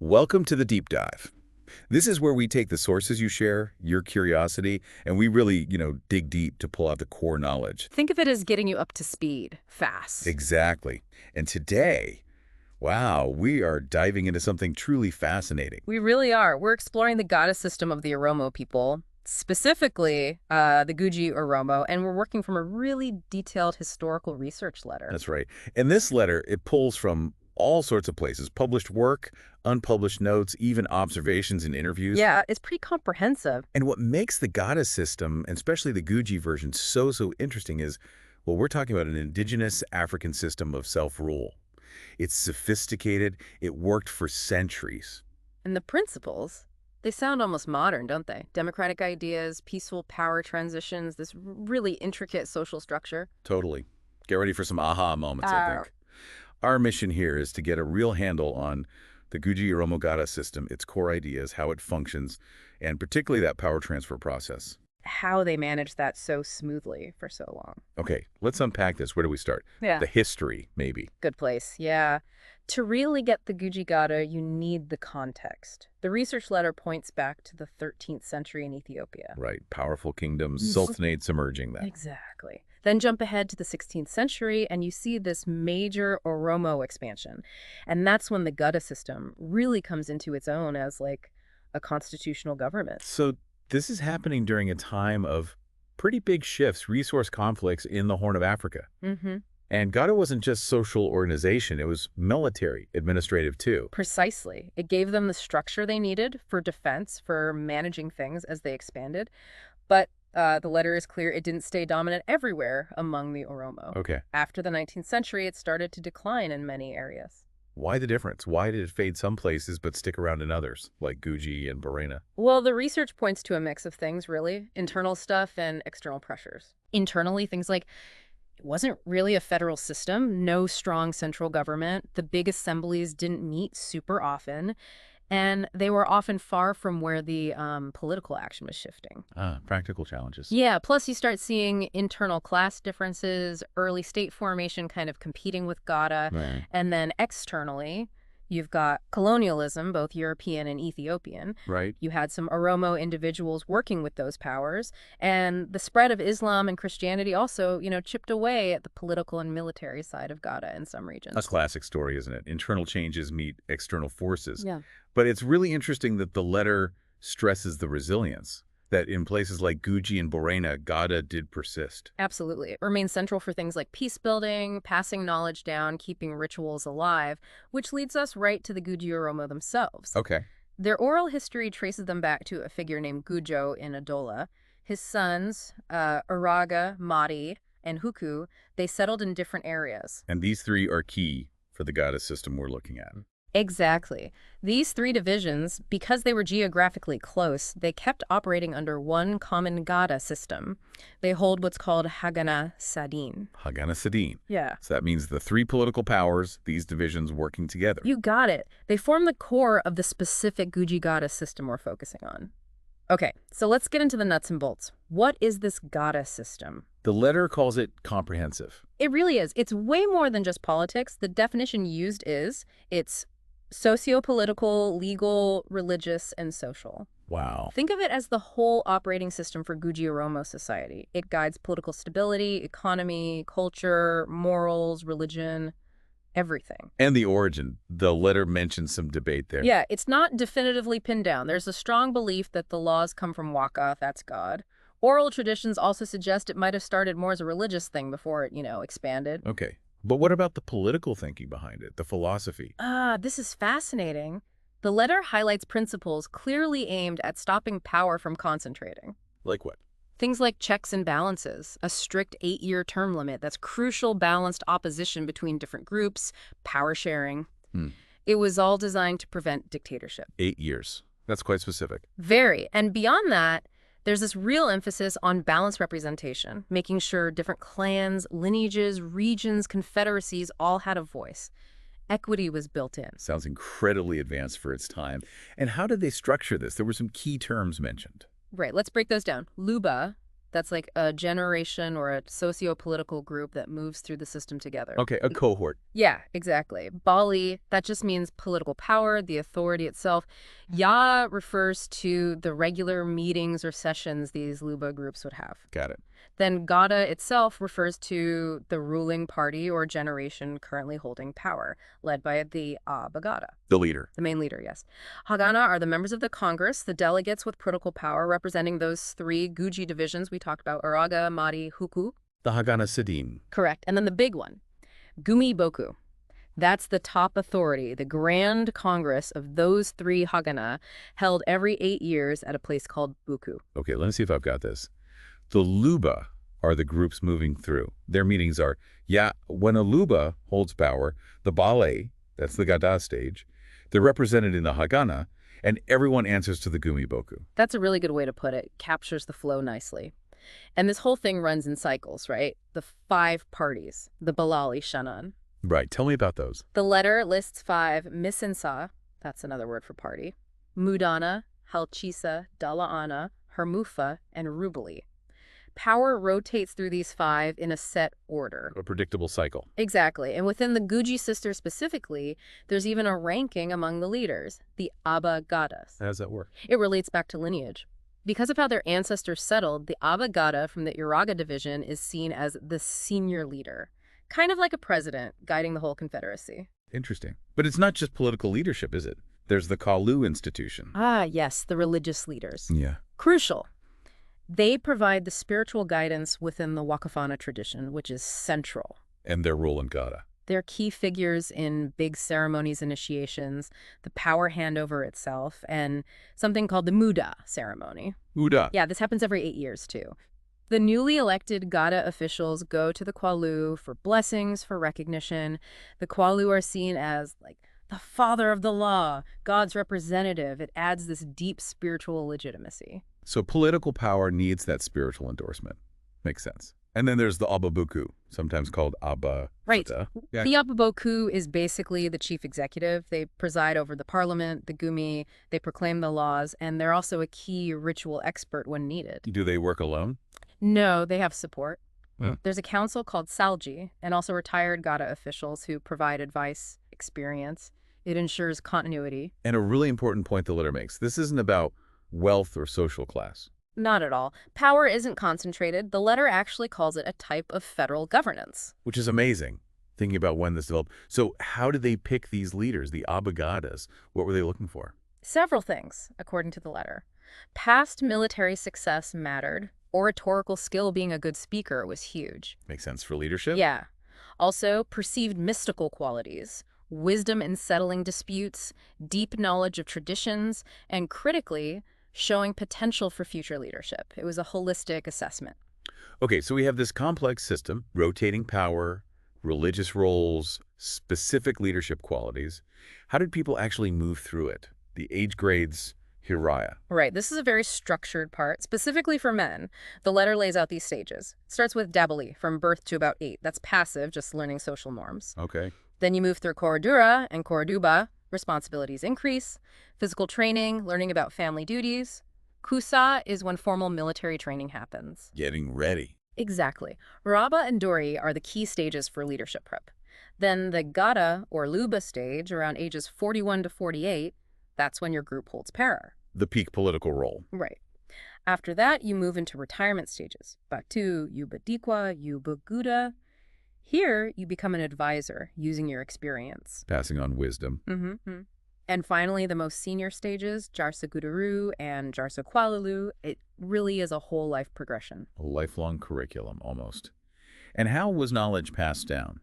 Welcome to the deep dive. This is where we take the sources you share, your curiosity, and we really, dig deep to pull out the core knowledge. Think of it as getting you up to speed, fast. Exactly. And today, wow, we are diving into something truly fascinating. We really are. We're exploring the goddess system of the Oromo people, specifically the Guji Oromo, and we're working from a really detailed historical research letter. That's right. And this letter, it pulls from all sorts of places, published work, unpublished notes, even observations and interviews. Yeah, it's pretty comprehensive. And what makes the goddess system, and especially the Guji version, so interesting is, well, we're talking about an indigenous African system of self-rule. It's sophisticated. It worked for centuries. And the principles, they sound almost modern, don't they? Democratic ideas, peaceful power transitions, this really intricate social structure. Totally. Get ready for some aha moments, I think. Our mission here is to get a real handle on the Guji Oromo Gada system, its core ideas, how it functions, and particularly that power transfer process. How they managed that so smoothly for so long. Okay, let's unpack this. Where do we start? Yeah. The history, maybe. Good place, yeah. To really get the Guji Gada, you need the context. The research letter points back to the 13th century in Ethiopia. Right, powerful kingdoms, sultanates emerging then. Exactly. Then jump ahead to the 16th century, and you see this major Oromo expansion. And that's when the Gada system really comes into its own as, like, a constitutional government. So this is happening during a time of pretty big shifts, resource conflicts in the Horn of Africa. Mm-hmm. And Gada wasn't just social organization, it was military, administrative too. Precisely. It gave them the structure they needed for defense, for managing things as they expanded. But the letter is clear it didn't stay dominant everywhere among the Oromo. Okay. After the 19th century, it started to decline in many areas. Why the difference? Why did it fade some places but stick around in others, like Guji and Borena? Well, the research points to a mix of things, really. Internal stuff and external pressures. Internally, things like it wasn't really a federal system, no strong central government. The big assemblies didn't meet super often, and they were often far from where the political action was shifting. Practical challenges. Yeah, plus you start seeing internal class differences, early state formation kind of competing with Gada, Right. and then externally, you've got colonialism, both European and Ethiopian. Right. You had some Oromo individuals working with those powers, and the spread of Islam and Christianity also, chipped away at the political and military side of Gada in some regions. A classic story, isn't it? Internal changes meet external forces. Yeah. But it's really interesting that the letter stresses the resilience, that in places like Guji and Borena, Gada did persist. Absolutely. It remains central for things like peace building, passing knowledge down, keeping rituals alive, which leads us right to the Guji Oromo themselves. Okay. Their oral history traces them back to a figure named Gujo in Adola. His sons, Uraga, Madi, and Huku, they settled in different areas. And these three are key for the Gada system we're looking at. Exactly. These three divisions, because they were geographically close, they kept operating under one common Gada system. They hold what's called Hagana Sadin. Hagana Sadin. Yeah. So that means the three political powers, these divisions working together. You got it. They form the core of the specific Guji Gada system we're focusing on. Okay, so let's get into the nuts and bolts. What is this Gada system? The letter calls it comprehensive. It really is. It's way more than just politics. The definition used is it's socio-political, legal, religious, and social. Wow. Think of it as the whole operating system for Guji Oromo society. It guides political stability, economy, culture, morals, religion, everything. And the origin. The letter mentions some debate there. Yeah, it's not definitively pinned down. There's a strong belief that the laws come from Waka, that's God. Oral traditions also suggest it might have started more as a religious thing before it, expanded. Okay. But what about the political thinking behind it, the philosophy? This is fascinating. The letter highlights principles clearly aimed at stopping power from concentrating. Like what? Things like checks and balances, a strict 8-year term limit that's crucial balanced opposition between different groups, power sharing. It was all designed to prevent dictatorship. 8 years. That's quite specific. Very. And beyond that, there's this real emphasis on balanced representation, making sure different clans, lineages, regions, confederacies all had a voice. Equity was built in. Sounds incredibly advanced for its time. And how did they structure this? There were some key terms mentioned. Right, let's break those down. Luba, That's like a generation or a socio-political group that moves through the system together. Okay, a cohort. Yeah, exactly. Bali, that just means political power, the authority itself. Ya refers to the regular meetings or sessions these Luba groups would have. Got it. Then Gada itself refers to the ruling party or generation currently holding power, led by the Abagada, The leader. the main leader, yes. Hagana are the members of the Congress, the delegates with political power representing those three Guji divisions we talked about, Uraga, Mari, Huku. The Hagana Sidin. Correct. And then the big one, Gumi Boku. That's the top authority, the Grand Congress of those three Hagana, held every 8 years at a place called Buku. Okay, let me see if I've got this. The Luba are the groups moving through. Their meetings are, when a Luba holds power, the Bale, that's the Gada stage, they're represented in the Hagana, and everyone answers to the Gumi Boku. That's a really good way to put it. Captures the flow nicely. And this whole thing runs in cycles, right? The 5 parties, the Balali Shanan. Right, tell me about those. The letter lists 5 Misinsa, that's another word for party, Mudana, Halchisa, Dalaana, Hermufa, and Rubali. Power rotates through these 5 in a set order. A predictable cycle. Exactly. And within the Guji sisters specifically, there's even a ranking among the leaders, the Abagadas. How does that work? It relates back to lineage. Because of how their ancestors settled, the Abagada from the Uraga division is seen as the senior leader, kind of like a president guiding the whole confederacy. Interesting. But it's not just political leadership, is it? There's the Kalu institution. Ah, yes, the religious leaders. Yeah. Crucial. They provide the spiritual guidance within the Wakafana tradition, which is central. And their role in Gada. They're key figures in big ceremonies, initiations, the power handover itself, and something called the Muda ceremony. Uda. Yeah, this happens every 8 years, too. The newly elected Gada officials go to the Kwalu for blessings, for recognition. The Kwalu are seen as, like, the father of the law, God's representative. It adds this deep spiritual legitimacy. So political power needs that spiritual endorsement. Makes sense. And then there's the Ababuku, sometimes called Abba. Right. Yeah. The Ababoku is basically the chief executive. They preside over the parliament, the Gumi, they proclaim the laws, and they're also a key ritual expert when needed. Do they work alone? No, they have support. Yeah. There's a council called Salji, and also retired Gada officials who provide advice, experience. It ensures continuity. And a really important point the letter makes. This isn't about wealth or social class. Not at all. Power isn't concentrated. The letter actually calls it a type of federal governance. Which is amazing, thinking about when this developed. So how did they pick these leaders, the Abagadas? What were they looking for? Several things, according to the letter. Past military success mattered. Oratorical skill, being a good speaker, was huge. Makes sense for leadership? Yeah. Also, perceived mystical qualities, wisdom in settling disputes, deep knowledge of traditions, and critically, showing potential for future leadership. It was a holistic assessment. Okay, so we have this complex system, rotating power, religious roles, specific leadership qualities. How did people actually move through it? The age grades, Hiraya. Right, this is a very structured part, specifically for men. The letter lays out these stages. It starts with Dabali, from birth to about 8. That's passive, just learning social norms. Okay. Then you move through Koradura and Koraduba. Responsibilities increase. Physical training, learning about family duties. Kusa is when formal military training happens. Getting ready. Exactly. Raba and Dori are the key stages for leadership prep. Then the Gada, or Luba stage, around ages 41 to 48, that's when your group holds power. The peak political role. Right. After that, you move into retirement stages. Batu, Yubadikwa, Yubaguda. Here, you become an advisor, using your experience. Passing on wisdom. Mm-hmm. And finally, the most senior stages, Jarsa Guduru and Jarsa Kualalu, it really is a whole life progression. A lifelong curriculum, almost. And how was knowledge passed down?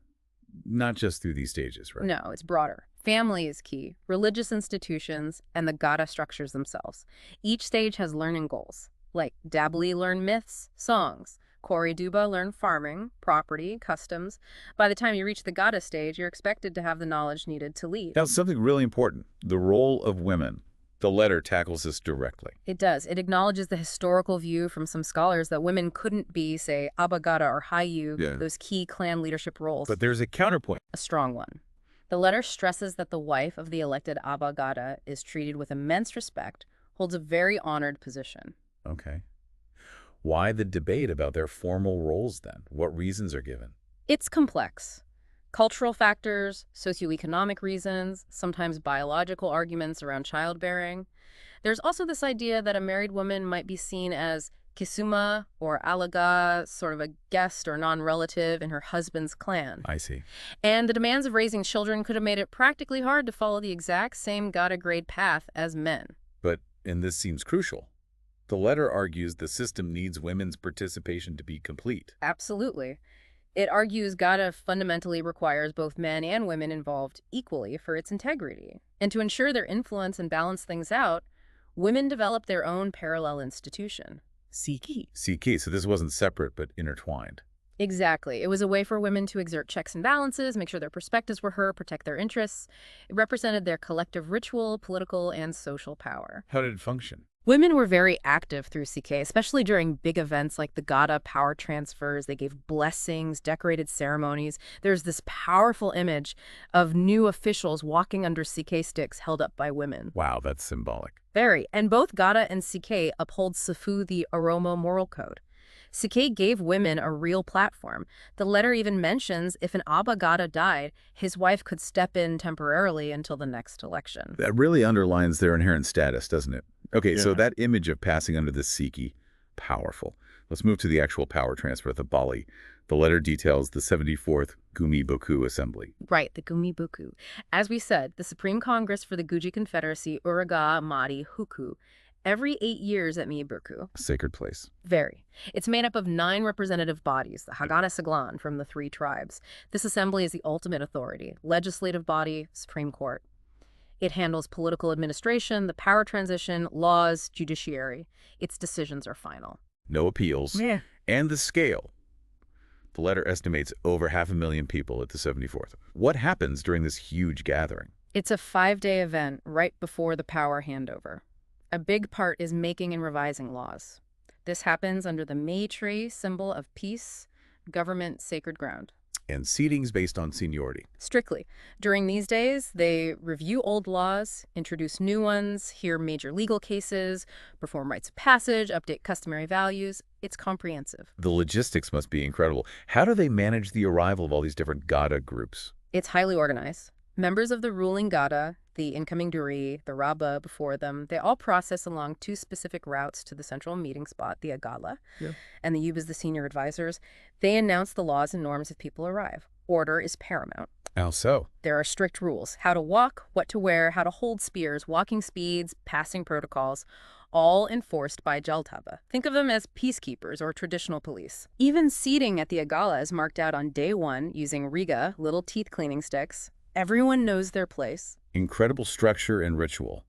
Not just through these stages, right? No, it's broader. Family is key, religious institutions, and the Gada structures themselves. Each stage has learning goals, like Dabli learn myths, songs. Koriduba learn farming, property, customs. By the time you reach the Gada stage, you're expected to have the knowledge needed to lead. Now, something really important, the role of women. The letter tackles this directly. It does. It acknowledges the historical view from some scholars that women couldn't be, say, Abagada or Hayu, those key clan leadership roles. But there's a counterpoint. A strong one. The letter stresses that the wife of the elected Abagada is treated with immense respect, holds a very honored position. Okay. Why the debate about their formal roles then? What reasons are given? It's complex. Cultural factors, socioeconomic reasons, sometimes biological arguments around childbearing. There's also this idea that a married woman might be seen as kisuma or alaga, sort of a guest or non-relative in her husband's clan. I see. And the demands of raising children could have made it practically hard to follow the exact same Gada grade path as men. And this seems crucial. The letter argues the system needs women's participation to be complete. Absolutely. It argues Gada fundamentally requires both men and women involved equally for its integrity. And to ensure their influence and balance things out, women develop their own parallel institution. Siki. CK, so this wasn't separate but intertwined. Exactly. It was a way for women to exert checks and balances, make sure their perspectives were heard, protect their interests. It represented their collective ritual, political, and social power. How did it function? Women were very active through CK, especially during big events like the Gada power transfers. They gave blessings, decorated ceremonies. There's this powerful image of new officials walking under CK sticks held up by women. Wow, that's symbolic. Very. And both Gada and CK uphold Sifu, the Oromo moral code. CK gave women a real platform. The letter even mentions if an Abba Gada died, his wife could step in temporarily until the next election. That really underlines their inherent status, doesn't it? Okay, so Yeah. that image of passing under the Siki, powerful. Let's move to the actual power transfer, the Bali. The letter details the 74th Gumi Boku Assembly. Right, the Gumibuku. As we said, the Supreme Congress for the Guji Confederacy, Uraga Mari Huku, every 8 years at Miibuku. A sacred place. Very. It's made up of 9 representative bodies, the Hagana Saglan from the 3 tribes. This assembly is the ultimate authority, legislative body, Supreme Court. It handles political administration, the power transition, laws, judiciary. Its decisions are final. No appeals. Yeah. And the scale. The letter estimates over 500,000 people at the 74th. What happens during this huge gathering? It's a 5-day event right before the power handover. A big part is making and revising laws. This happens under the May tree, symbol of peace, government sacred ground. And seating's based on seniority. Strictly. During these days, they review old laws, introduce new ones, hear major legal cases, perform rites of passage, update customary values. It's comprehensive. The logistics must be incredible. How do they manage the arrival of all these different Gada groups? It's highly organized. Members of the ruling Gada, the incoming Duri, the Rabba before them, they all process along 2 specific routes to the central meeting spot, the Agala, Yeah. and the Yubas, the senior advisors. They announce the laws and norms if people arrive. Order is paramount. How so? There are strict rules: how to walk, what to wear, how to hold spears, walking speeds, passing protocols, all enforced by Jaltaba. Think of them as peacekeepers or traditional police. Even seating at the Agala is marked out on day 1 using riga, little teeth cleaning sticks. Everyone knows their place. Incredible structure and ritual.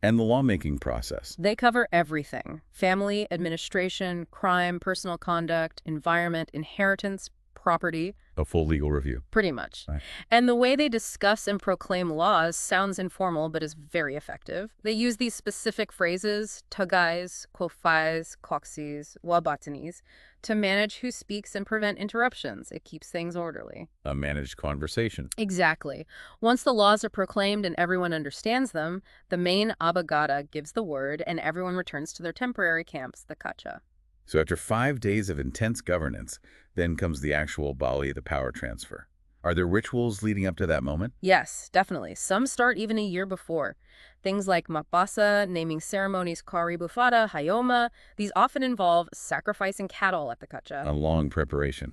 And the lawmaking process. They cover everything: family, administration, crime, personal conduct, environment, inheritance, property, A full legal review. pretty much. Right. And the way they discuss and proclaim laws sounds informal but is very effective. They use these specific phrases, tagais, kofais, koksis, wabatanis, to manage who speaks and prevent interruptions. It keeps things orderly. A managed conversation. Exactly. Once the laws are proclaimed and everyone understands them, the main Abagada gives the word and everyone returns to their temporary camps, the kacha. So after 5 days of intense governance, then comes the actual Bali, the power transfer. Are there rituals leading up to that moment? Yes, definitely. Some start even a year before. Things like mapasa, naming ceremonies, kari bufada, hayoma, these often involve sacrificing cattle at the kacha. A long preparation.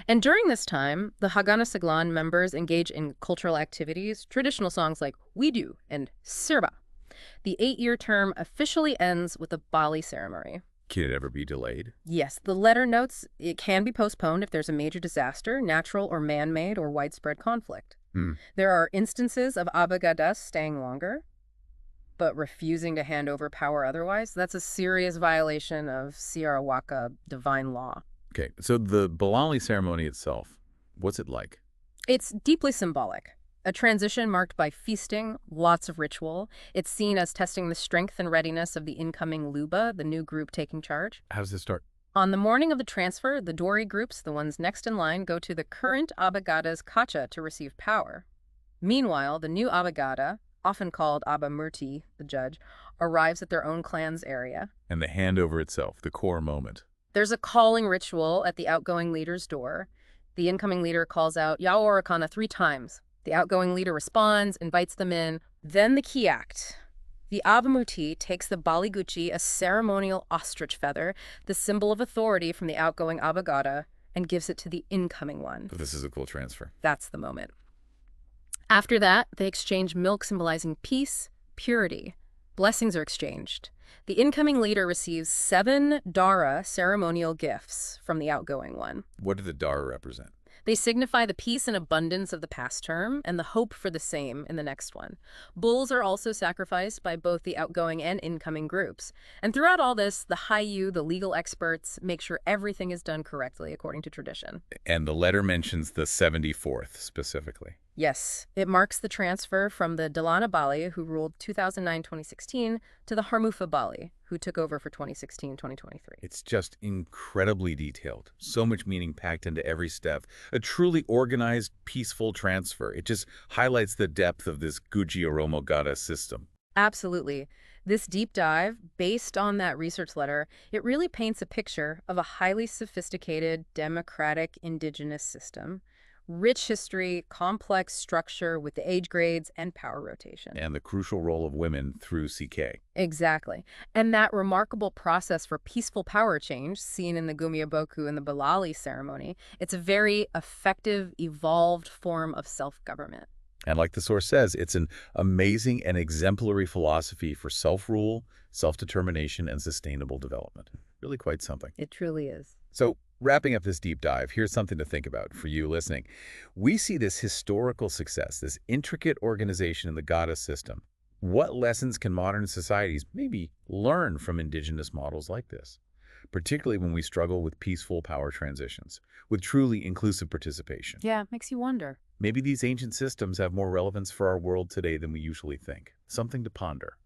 And during this time, the Hagana Saglan members engage in cultural activities, traditional songs like We Do and Sirba. The 8-year term officially ends with the Bali ceremony. Can it ever be delayed? Yes, the letter notes it can be postponed if there's a major disaster, natural or man-made, or widespread conflict. There are instances of Abagadas staying longer, but refusing to hand over power otherwise. That's a serious violation of Siarawaka divine law. Okay, so the Balali ceremony itself, what's it like? It's deeply symbolic. A transition marked by feasting, lots of ritual. It's seen as testing the strength and readiness of the incoming Luba, the new group taking charge. How does it start? On the morning of the transfer, the Dori groups, the ones next in line, go to the current Abagada's kacha to receive power. Meanwhile, the new Abagada, often called Abamurti, the judge, arrives at their own clan's area. And the handover itself, the core moment. There's a calling ritual at the outgoing leader's door. The incoming leader calls out Yaorakana 3 times. The outgoing leader responds, invites them in. Then the key act. The Abamuti takes the Baliguchi, a ceremonial ostrich feather, the symbol of authority from the outgoing Abagada, and gives it to the incoming one. But this is a cool transfer. That's the moment. After that, they exchange milk symbolizing peace, purity. Blessings are exchanged. The incoming leader receives 7 Dara ceremonial gifts from the outgoing one. What do the Dara represent? They signify the peace and abundance of the past term and the hope for the same in the next one. Bulls are also sacrificed by both the outgoing and incoming groups. And throughout all this, the Haiyu, the legal experts, make sure everything is done correctly according to tradition. And the letter mentions the 74th specifically. Yes, it marks the transfer from the Dalana Bali, who ruled 2009-2016, to the Harmufa Bali, who took over for 2016-2023. It's just incredibly detailed. So much meaning packed into every step. A truly organized, peaceful transfer. It just highlights the depth of this Guji Oromo Gada system. Absolutely. This deep dive, based on that research letter, it really paints a picture of a highly sophisticated, democratic, indigenous system. Rich history, complex structure with the age grades and power rotation. And the crucial role of women through CK. Exactly. And that remarkable process for peaceful power change, seen in the Gumiaboku and the Balali ceremony, it's a very effective, evolved form of self-government. And like the source says, it's an amazing and exemplary philosophy for self-rule, self-determination, and sustainable development. Really quite something. It truly is. So, wrapping up this deep dive, here's something to think about for you listening. We see this historical success, this intricate organization in the Gada system. What lessons can modern societies maybe learn from indigenous models like this? Particularly when we struggle with peaceful power transitions, with truly inclusive participation. Yeah, makes you wonder. Maybe these ancient systems have more relevance for our world today than we usually think. Something to ponder.